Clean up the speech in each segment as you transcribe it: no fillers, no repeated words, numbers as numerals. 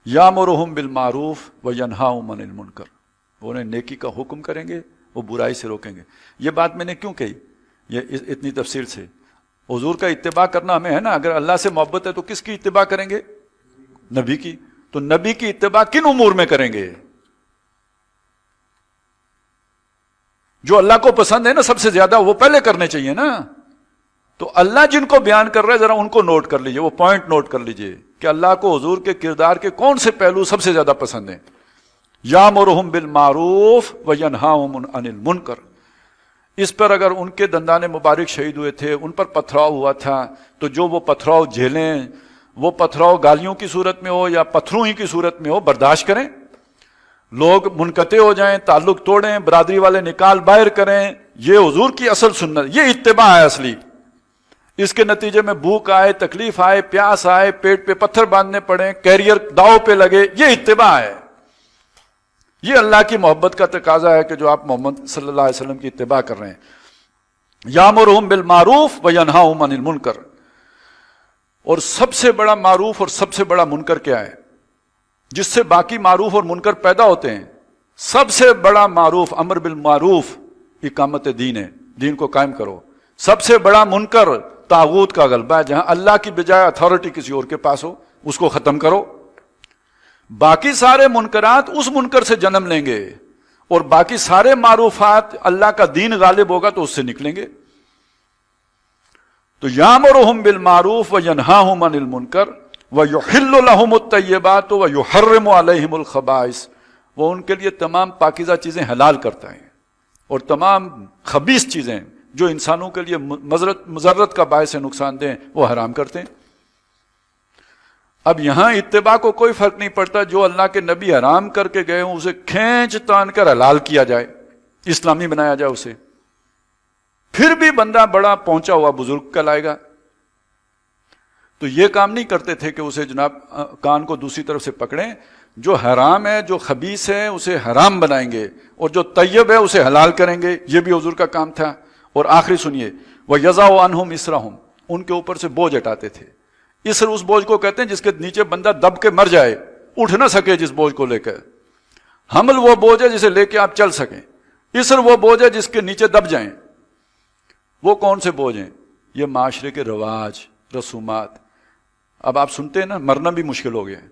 यामुरुहुम bill मारूफ व यनहाहुम अनिल मुनकर, वो उन्हें नेकी का हुक्म करेंगे, वो बुराई से रोकेंगे। ये बात मैंने क्यों कही ये इतनी तफसील से? हुजूर का इत्तिबा करना हमें है ना, अगर अल्लाह से मोहब्बत है तो किसकी इत्तिबा करेंगे? नबी की। तो नबी की इत्तिबा किन उमूर में करेंगे? जो अल्लाह को पसंद है ना सबसे ज्यादा, वो पहले करने चाहिए ना। तो अल्लाह जिनको बयान कर रहा है जरा उनको नोट कर लीजिए, वो पॉइंट नोट कर लीजिए कि अल्लाह को हुजूर के किरदार के कौन से पहलू सबसे ज्यादा पसंद है। यामुरुहुम बिल मारूफ व यनहाहुम अनिल मुनकर, इस पर अगर उनके दंदाने मुबारक शहीद हुए थे, उन पर पथराव हुआ था, तो जो वो पथराव झेलें, वो पथराव गालियों की सूरत में हो या पत्थरों ही की सूरत में हो, बर्दाश्त करें। लोग मुनकते हो जाएं, ताल्लुक तोड़ें, बरादरी वाले निकाल बाहर करें, ये हुजूर की असल सुन्नत, ये इत्तिबा है असली। इसके नतीजे में भूख आए, तकलीफ आए, प्यास आए, पेट पे पत्थर बांधने पड़े, कैरियर दाव पे लगे, ये इत्तिबा है। ये अल्लाह की मोहब्बत का तकाजा है कि जो आप मोहम्मद सल्लल्लाहु अलैहि वसल्लम की इत्तिबा कर रहे हैं। यामुरुहुम बिल मारूफ व यनहाहुम अनिल मुनकर, और सबसे बड़ा मारूफ और सबसे बड़ा मुनकर क्या है जिससे बाकी मारूफ और मुनकर पैदा होते हैं? सबसे बड़ा मारूफ अमर बिल मारूफ इकामत दीन है, दीन को कायम करो। सबसे बड़ा मुनकर तागूत का गलबा है, जहां अल्लाह की बजाय अथॉरिटी किसी और के पास हो, उसको खत्म करो। बाकी सारे मुनकरात उस मुनकर से जन्म लेंगे, और बाकी सारे मारूफात अल्लाह का दीन गालिब होगा तो उससे निकलेंगे। तो यामुरुहुम बिल मारूफ व यनहाहुम अनिल मुनकर व युहिल्लु लहुमुत तय्यिबात व युहर्रिमु अलैहिमुल खबाइस, वो उनके लिए तमाम पाकीज़ा चीजें हलाल करता है और तमाम खबीस चीजें जो इंसानों के लिए मुजर्रत का बायस नुकसान दें वो हराम करते हैं। अब यहां इत्तिबा को कोई फर्क नहीं पड़ता, जो अल्लाह के नबी हराम करके गए हों उसे खींच तान कर हलाल किया जाए, इस्लामी बनाया जाए उसे। फिर भी बंदा बड़ा पहुंचा हुआ बुजुर्ग कहलाएगा। तो ये काम नहीं करते थे कि उसे जनाब कान को दूसरी तरफ से पकड़ें, जो हराम है, जो खबीस है उसे हराम बनाएंगे, और जो तैयब है उसे हलाल करेंगे। ये भी हुजूर का काम था। और आखिरी सुनिए, वह यज़अउ अन्हुम इसरहुम, उनके ऊपर से बोझ हटाते थे। इसर उस बोझ को कहते हैं जिसके नीचे बंदा दब के मर जाए, उठ ना सके जिस बोझ को लेकर। हमल वो बोझ है जिसे लेके आप चल सकें, इसर वो बोझ है जिसके नीचे दब जाएं। वो कौन से बोझ हैं? ये माशरे के रवाज, रसूमात। अब आप सुनते हैं ना, मरना भी मुश्किल हो गया है,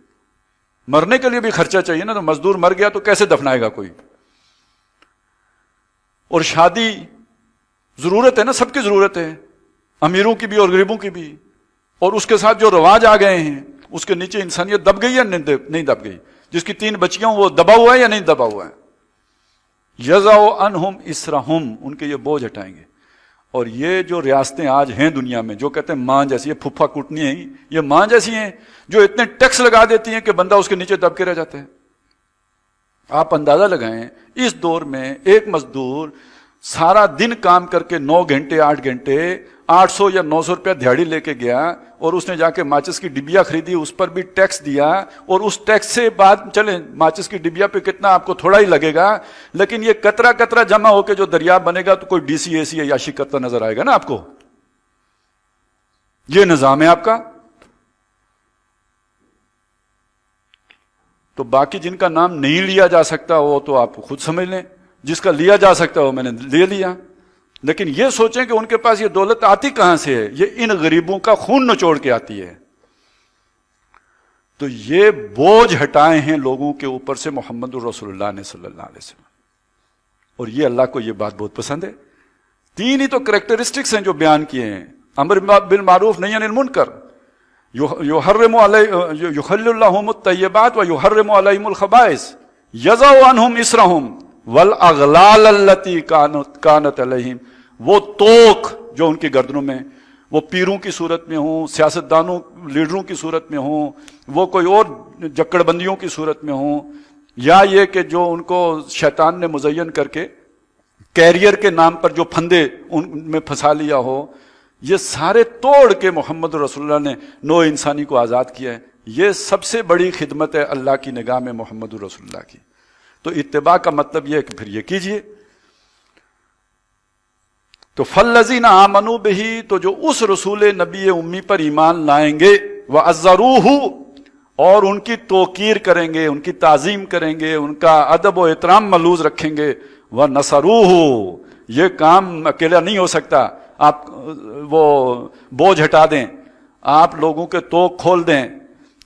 मरने के लिए भी खर्चा चाहिए ना, तो मजदूर मर गया तो कैसे दफनाएगा कोई? और शादी जरूरत है ना, सबकी जरूरत है, अमीरों की भी और गरीबों की भी। और उसके साथ जो रवाज आ गए हैं उसके नीचे इंसानियत दब गई या नहीं दब गई? जिसकी 3 बच्चियां वो दबा हुआ है या नहीं दबा हुआ है? यज़अउ अन्हुम इसरहुम, उनके ये बोझ हटाएंगे। और ये जो रियासतें आज हैं दुनिया में, जो कहते हैं मां जैसी, ये फुफ्फा कुटनी है, ये मां जैसी हैं, जो इतने टैक्स लगा देती हैं कि बंदा उसके नीचे दब के रह जाता है। आप अंदाजा लगाएं, इस दौर में एक मजदूर सारा दिन काम करके 9 घंटे 8 घंटे 800 या 900 रुपया दिहाड़ी लेके गया, और उसने जाके माचिस की डिबिया खरीदी, उस पर भी टैक्स दिया, और उस टैक्स से बाद चले माचिस की डिबिया पे कितना आपको थोड़ा ही लगेगा, लेकिन ये कतरा कतरा जमा होकर जो दरिया बनेगा तो कोई डीसी एसी या याशी करता नजर आएगा ना आपको। ये निजाम है आपका। तो बाकी जिनका नाम नहीं लिया जा सकता वो तो आप खुद समझ लें, जिसका लिया जा सकता हो मैंने ले लिया। लेकिन ये सोचें कि उनके पास ये दौलत आती कहां से है? ये इन गरीबों का खून निचोड़ के आती है। तो ये बोझ हटाए हैं लोगों के ऊपर से मोहम्मद रसूलुल्लाह ने सल्लल्लाहु अलैहि वसल्लम, और ये अल्लाह को ये बात बहुत पसंद है। 3 ही तो कैरेक्टरिस्टिक्स हैं जो बयान किए हैं, अमर बिल मारूफ नही अनिल मुनकर, युहिल्लु लहुमुत तय्यिबात व युहर्रिमु अलैहिमुल खबाइस, यज़अउ अन्हुम इसरहुम वल अगलाल अल्लती कानत अलैहिम, वो तोक जो उनकी गर्दनों में, वो पीरों की सूरत में हो, सियासतदानों लीडरों की सूरत में हो, वो कोई और जक्कड़बंदियों की सूरत में हो, या ये कि जो उनको शैतान ने मुज़य्यन करके कैरियर के नाम पर जो फंदे उनमें फंसा लिया हो, ये सारे तोड़ के मोहम्मद रसूलुल्लाह ने नौ इंसानी को आज़ाद किया है। ये सबसे बड़ी खिदमत है अल्लाह की निगाह में मोहम्मद रसूलुल्लाह की। तो इत्तिबा का मतलब यह है कि फिर ये कीजिए। तो फल्लज़ीना आमनू बिही, तो जो उस रसूल नबी उम्मी पर ईमान लाएंगे, व अज़्ज़रूहु, اور ان کی توقیر کریں گے، ان کی تعظیم کریں گے، ان کا ادب و احترام ملوز رکھیں گے. وَنَصَرُوهُ، یہ کام اکیلا نہیں ہو سکتا. آپ وہ بوجھ ہٹا دیں، آپ لوگوں کے توق کھول دیں،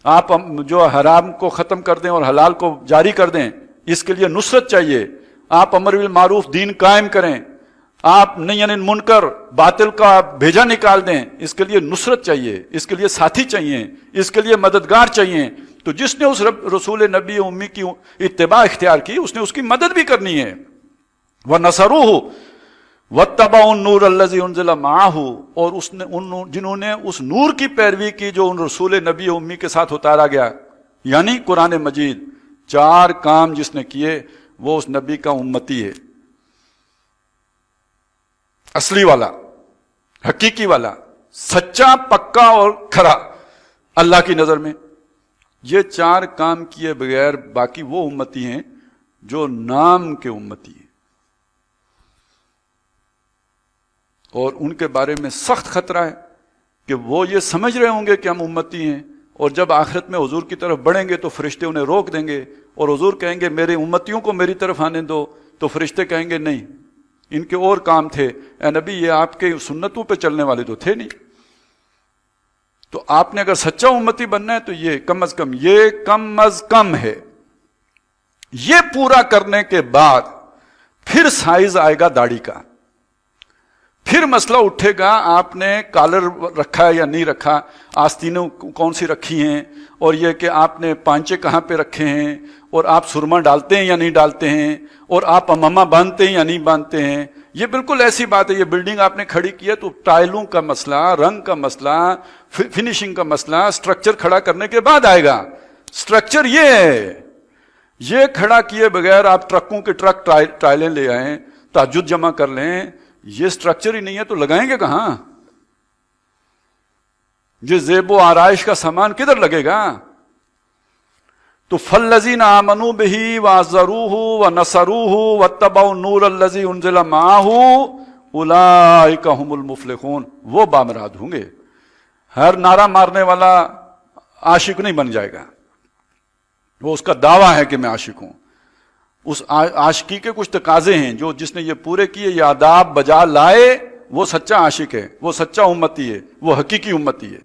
آپ جو حرام کو ختم کر دیں اور حلال کو جاری کر دیں، اس کے لیے نصرت چاہیے. آپ امر بالمعروف دین قائم کریں، آپ نہیں عن منکر باطل کا بھیجا نکال دیں، اس کے لیے نصرت چاہیے، اس کے لیے ساتھی چاہیے، اس کے لیے مددگار چاہیے. تو جس نے اس رسول نبی امی کی اتباع اختیار کی، اس نے اس کی مدد بھی کرنی ہے. وَنَصَرُوهُ وَاتَّبَعُوا النُّورَ الَّذِي أُنزِلَ مَعَهُ، اور جنہوں نے اس نور کی پیروی کی جو ان رسول نبی امی کے ساتھ اتارا گیا، یعنی قرآن مجید. 4 کام جس نے کیے وہ اس نبی کا امتی ہے، اصلی والا، حقیقی والا، سچا، پکا اور کھرا اللہ کی نظر میں. یہ 4 کام کیے بغیر باقی وہ امتی ہیں جو نام کے امتی ہیں، اور ان کے بارے میں سخت خطرہ ہے کہ وہ یہ سمجھ رہے ہوں گے کہ ہم امتی ہیں، اور جب آخرت میں حضور کی طرف بڑھیں گے تو فرشتے انہیں روک دیں گے، اور حضور کہیں گے میرے امتیوں کو میری طرف آنے دو، تو فرشتے کہیں گے نہیں، ان کے اور کام تھے، اے نبی یہ آپ کے سنتوں پہ چلنے والے تو تھے نہیں. تو آپ نے اگر سچا امتی بننا ہے تو یہ کم از کم ہے. یہ پورا کرنے کے بعد پھر سائز آئے گا داڑھی کا، پھر مسئلہ اٹھے گا آپ نے کالر رکھا ہے یا نہیں رکھا، آستینوں کون سی رکھی ہیں، اور یہ کہ آپ نے پانچے کہاں پہ رکھے ہیں، اور آپ سرما ڈالتے ہیں یا نہیں ڈالتے ہیں، اور آپ امامہ باندھتے ہیں یا نہیں باندھتے ہیں. یہ بالکل ایسی بات ہے، یہ بلڈنگ آپ نے کھڑی کی ہے تو ٹائلوں کا مسئلہ، رنگ کا مسئلہ، فنیشنگ کا مسئلہ اسٹرکچر کھڑا کرنے کے بعد آئے گا. اسٹرکچر یہ ہے، یہ کھڑا کیے بغیر آپ ٹرکوں کے ٹرک ٹائلیں لے آئیں، تہجد جمع کر لیں، یہ اسٹرکچر ہی نہیں ہے تو لگائیں گے کہاں؟ یہ زیب و آرائش کا سامان کدھر لگے گا؟ تو فالذین آمنوا بہ وعزروہ ونصروہ واتبعوا النور الذی انزل معہ اولئک هم المفلحون، وہ بامراد ہوں گے. ہر نعرہ مارنے والا عاشق نہیں بن جائے گا، وہ اس کا دعویٰ ہے کہ میں عاشق ہوں. اس عاشقی کے کچھ تقاضے ہیں جو جس نے یہ پورے کیے، یہ آداب بجا لائے، وہ سچا عاشق ہے، وہ سچا امتی ہے، وہ حقیقی امتی ہے.